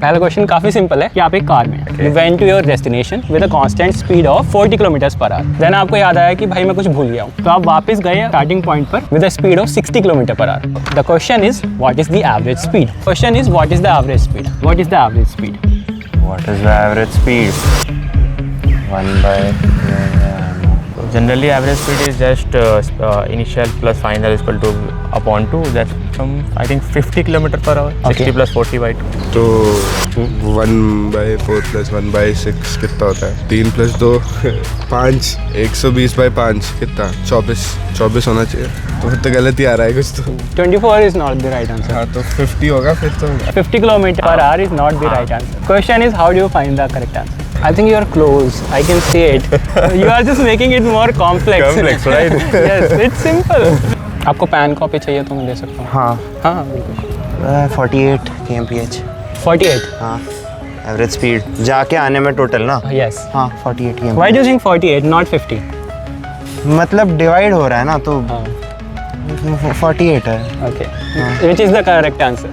पहला क्वेश्चन काफी सिंपल है कि आप एक कार में you went to your destination with a constant speed of 40 kilometre per hour. Then आपको याद आया कि भाई मैं कुछ भूल गया हूँ, तो आप वापस गए स्टार्टिंग पॉइंट पर with a speed of 60 kilometre per our. The question is what is the average speed. Question is what is the average speed. What is the average speed? What is the average speed? 1 by generally average speed is just initial plus final is equal to upon 2. That's from I think 50 kilometer per hour. Okay. 60 plus 40 by 2. तो 1/4 plus 1/6 कितना होता है? 3 plus 2 5 120/5 कितना? 24 होना चाहिए। तो फिर तो गलत ही आ रहा है कुछ तो। 24 is not the right answer. हाँ तो 50 होगा फिर तो। 50 kilometer per hour is not the right answer. Question is how do you find the correct answer? I think you are close. I can see it. You are just making it more complex. Complex, right? Yes, it's simple. आपको pan copy चाहिए तो मैं दे सकता हूँ। हाँ बिल्कुल। 48 kmph। 48. हाँ average speed जाके आने में टोटल ना। Yes. हाँ 48 kmph। Why do you think 48 not 50? मतलब डिवाइड हो रहा है ना तो 48 है। Okay. Which is the correct answer?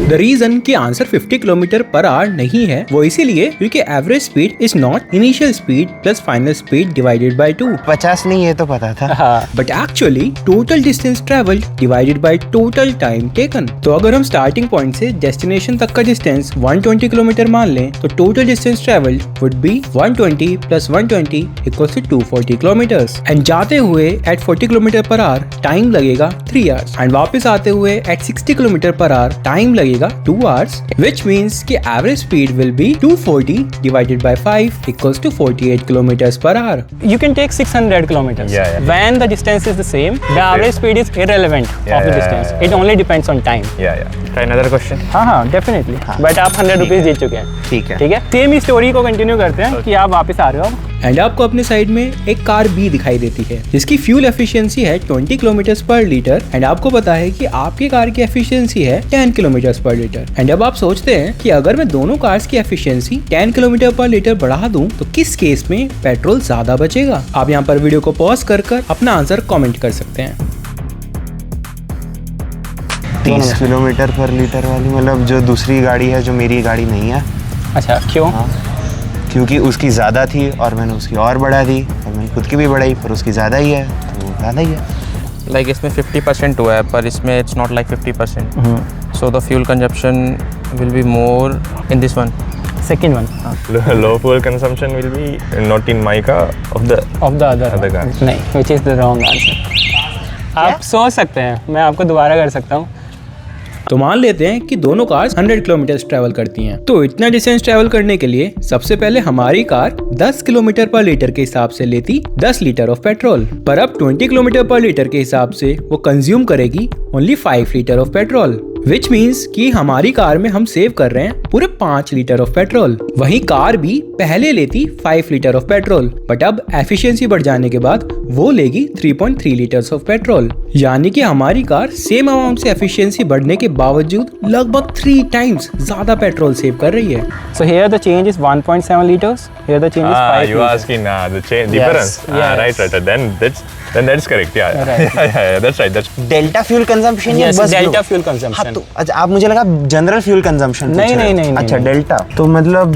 The reason कि आंसर 50 किलोमीटर पर आवर नहीं है वो इसीलिए क्योंकि average speed is not initial speed plus final speed divided by 2 50 नहीं, ये तो पता था। हाँ. But actually total distance travelled divided by total time taken. तो अगर हम स्टार्टिंग पॉइंट से डेस्टिनेशन तक का डिस्टेंस 120 किलोमीटर मान लें तो total distance travelled would be 120 plus 120 equals to 240 kilometres. And जाते हुए at 40 kilometre per hour time लगेगा 3 आवर्स एंड वापस आते हुए at 60 kilometre per hour time लगेगा 2 आवर्स, व्हिच मींस कि average speed will be 240 divided by 5 equals to 48 kilometres per hour. You can take 600 kilometers. Yeah. When the distance is the same, the average speed is irrelevant of the distance. It only depends on time. Yeah. Try another question. हाँ definitely. But आप 100 rupees जीत चुके हैं। ठीक है। ठीक है, same ही story को continue करते हैं कि आप वापस आ रहे हो अब। एंड आपको अपने साइड में एक कार बी दिखाई देती है जिसकी फ्यूल एफिशिएंसी है 20 किलोमीटर पर लीटर एंड आपको पता है कि आपकी कार की एफिशिएंसी है 10 किलोमीटर पर लीटर। एंड अब आप सोचते हैं कि अगर मैं दोनों कार्स की एफिशिएंसी 10 किलोमीटर पर लीटर बढ़ा दूं तो किस केस में पेट्रोल ज्यादा बचेगा। आप यहाँ पर वीडियो को पॉज कर अपना आंसर कॉमेंट कर सकते हैं। 30 किलोमीटर पर लीटर वाली, मतलब जो दूसरी गाड़ी है जो मेरी गाड़ी नहीं है। अच्छा क्यों? हाँ, क्योंकि उसकी ज़्यादा थी और मैंने उसकी और बढ़ा दी और मैंने खुद की भी बढ़ाई, पर उसकी ज़्यादा ही है तो ज़्यादा ही है। Like इसमें 50% हुआ है पर इसमें it's not like 50%. So the fuel consumption will be more in this one. Second one Low fuel consumption will be not in my car of the of the other Other car. नहीं, which is the wrong answer. आप सोच सकते हैं, मैं आपको दोबारा कर सकता हूँ। तो मान लेते हैं कि दोनों कार्स 100 किलोमीटर ट्रैवल करती हैं। तो इतना डिस्टेंस ट्रैवल करने के लिए सबसे पहले हमारी कार 10 किलोमीटर पर लीटर के हिसाब से लेती 10 लीटर ऑफ पेट्रोल, पर अब 20 किलोमीटर पर लीटर के हिसाब से वो कंज्यूम करेगी only 5 litre of petrol, which means कि हमारी कार में हम सेव कर रहे हैं पूरे 5 लीटर ऑफ पेट्रोल। वहीं कार भी पहले लेती 5 लीटर ऑफ पेट्रोल, बट अब एफिशिएंसी बढ़ जाने के बाद वो लेगी 3.3 लीटर्स ऑफ पेट्रोल। यानी कि हमारी कार सेम अमाउंट से एफिशिएंसी बढ़ने के बावजूद लगभग 3 टाइम्स ज्यादा पेट्रोल सेव कर रही है। So here the change is 1.7 liters. Here the change is 5 you liters. asking the change difference. Yes. Right. Then that's correct. Yeah. Right. Yeah. That's right. That's delta fuel consumption या Yes, बस delta लो? fuel हाँ consumption. तो अच्छा, आप मुझे लगा general fuel consumption नहीं, अच्छा नहीं। डेल्टा। तो मतलब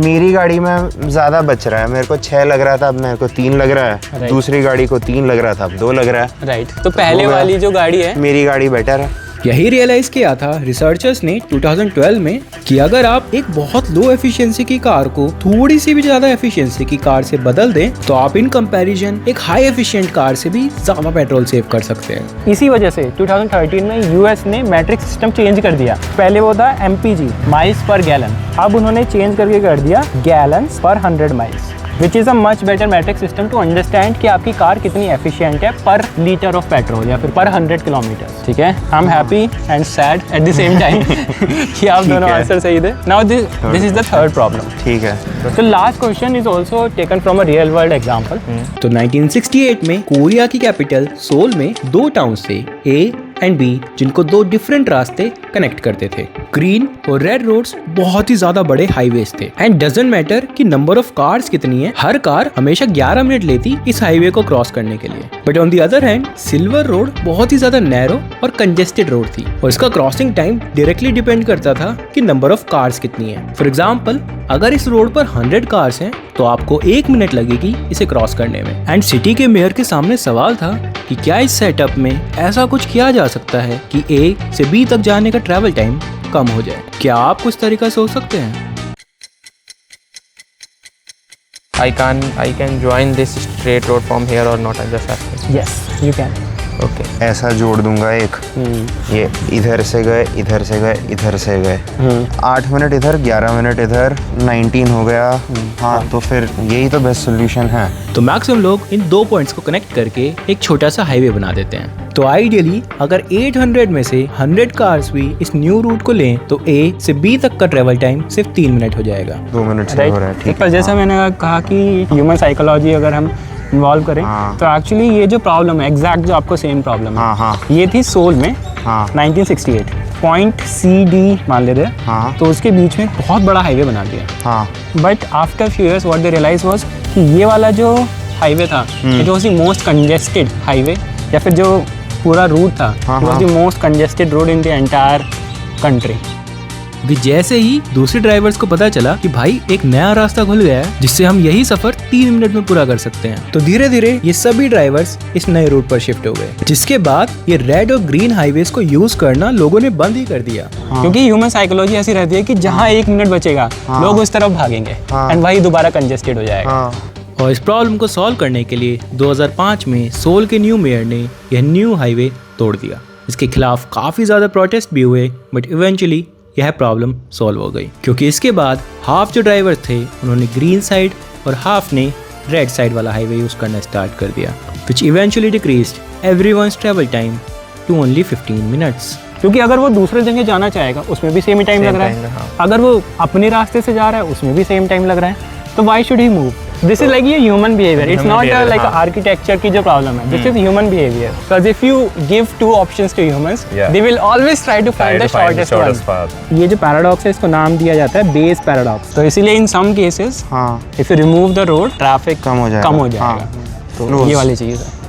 मेरी गाड़ी में ज़्यादा बच रहा है, मेरे को 6 लग रहा था, अब मेरे को 3 लग रहा है। Right. दूसरी गाड़ी को 3 लग रहा था, अब 2 लग रहा है। राइट, तो पहले हो गया। वाली जो गाड़ी है मेरी गाड़ी बेटर है। यही रियलाइज किया था रिसर्चर्स ने 2012 में कि अगर आप एक बहुत लो एफिशिएंसी की कार को थोड़ी सी भी ज्यादा एफिशिएंसी की कार से बदल दें तो आप इन कंपैरिजन एक हाई एफिशिएंट कार से भी ज्यादा पेट्रोल सेव कर सकते हैं। इसी वजह से 2013 में यूएस ने मैट्रिक सिस्टम चेंज कर दिया। पहले वो था एमपीजी, माइल्स पर गैलन, अब उन्होंने चेंज करके कर दिया gallons per 100 miles, which is a much better metric system to understand कि आपकी कार कितनी एफिशिएंट है पर लीटर ऑफ पेट्रोल या फिर पर 100 किलोमीटर। ठीक है, I am happy and sad at the same time कि आप दोनों है। आंसर सही थे। Now this is the third problem. ठीक है। तो last question is also taken from a real world example. तो 1968 में कोरिया की कैपिटल सोल में 2 टाउन थे, ए एंड बी, जिनको 2 डिफरेंट रास्ते कनेक्ट करते थे। ग्रीन और रेड रोड्स बहुत ही ज्यादा बड़े हाईवेज थे एंड डजंट मैटर कि नंबर ऑफ कार्स कितनी है, हर कार हमेशा 11 मिनट लेती इस हाईवे को क्रॉस करने के लिए। But on the other hand silver road बहुत ही ज्यादा नैरो और कंजेस्टेड रोड थी और इसका क्रॉसिंग टाइम डायरेक्टली डिपेंड करता था कि नंबर ऑफ कार्स कितनी है। फॉर एग्जाम्पल अगर इस रोड पर 100 कार्स हैं तो आपको 1 मिनट लगेगी इसे क्रॉस करने में। एंड सिटी के मेयर के सामने सवाल था कि क्या इस सेटअप में ऐसा कुछ किया जा सकता है कि A से B तक जाने का ट्रैवल टाइम कम हो जाए। क्या आप कुछ तरीका सोच सकते हैं? I can join this straight road from here or not? I just asking. Yes, you can. Okay. ऐसा जोड़ दूंगा एक, ये इधर से गए, इधर से गए, इधर से गए, 8 मिनट इधर, 11 मिनट इधर, 19 हो गया। हाँ, तो फिर यही तो बेस्ट सोल्यूशन है। तो मैक्सिमम लोग इन दो पॉइंट्स को कनेक्ट करके एक छोटा सा हाईवे बना देते हैं। तो आइडियली अगर 800 में से 100 कार्स भी इस न्यू रूट को लें तो A से B तक का ट्रेवल टाइम सिर्फ 3 मिनट हो जाएगा। 2 मिनट से हो रहा है, ठीक पर है। जैसा मैंने कहा कि ह्यूमन साइकोलॉजी अगर हम इन्वॉल्व करें तो एक्चुअली ये जो प्रॉब्लम है एग्जैक्ट जो आपको सेम प्रॉब्लम है, हाँ। ये थी सोल में। हाँ। 1968 पॉइंट CD मान लेते हैं। हाँ। तो उसके बीच में बहुत बड़ा हाईवे बना दिया। हाँ। But after few years what they realise was कि ये वाला जो हाईवे था it was the most congested highway, या फिर जो पूरा रूट था it was the most congested road in the entire country. कि जैसे ही दूसरे ड्राइवर्स को पता चला कि भाई एक नया रास्ता खुल गया है जिससे हम यही सफर 3 मिनट में पूरा कर सकते हैं, तो धीरे धीरे ये सभी ड्राइवर्स इस नए रूट पर शिफ्ट हो गए, जिसके बाद ये रेड और ग्रीन हाईवेज को यूज करना लोगों ने बंद ही कर दिया। क्योंकि ह्यूमन साइकोलॉजी ऐसी रहती है कि जहाँ 1 मिनट बचेगा लोग उस तरफ भागेंगे एंड वही दोबारा कंजेस्टेड हो जाएगा। और इस प्रॉब्लम को सॉल्व करने के लिए 2005 में सोल के न्यू मेयर ने यह न्यू हाईवे तोड़ दिया। इसके खिलाफ काफी ज्यादा प्रोटेस्ट भी हुए बट इवेंचुअली यह प्रॉब्लम सॉल्व हो गई, क्योंकि इसके बाद हाफ जो ड्राइवर थे उन्होंने ग्रीन साइड और हाफ ने रेड साइड वाला हाईवे यूज करना स्टार्ट कर दिया, which eventually decreased everyone's travel time to only 15 minutes। क्योंकि अगर वो दूसरे जगह जाना चाहेगा उसमें भी सेम ही टाइम लग रहा है, अगर वो अपने रास्ते से जा रहा है उसमें भी सेम टाइम लग रहा है, तो why should he move? This is like ये human behaviour, it's not like architecture की जो प्रॉब्लम है, this is human behaviour. Because if you give 2 options to humans they will always try to find the shortest one. ये जो paradox है इसको नाम दिया जाता है बेस पैराडॉक्स। तो इसीलिए in some cases if you remove the road traffic कम हो जाएगा। तो ये वाली चीज़ है।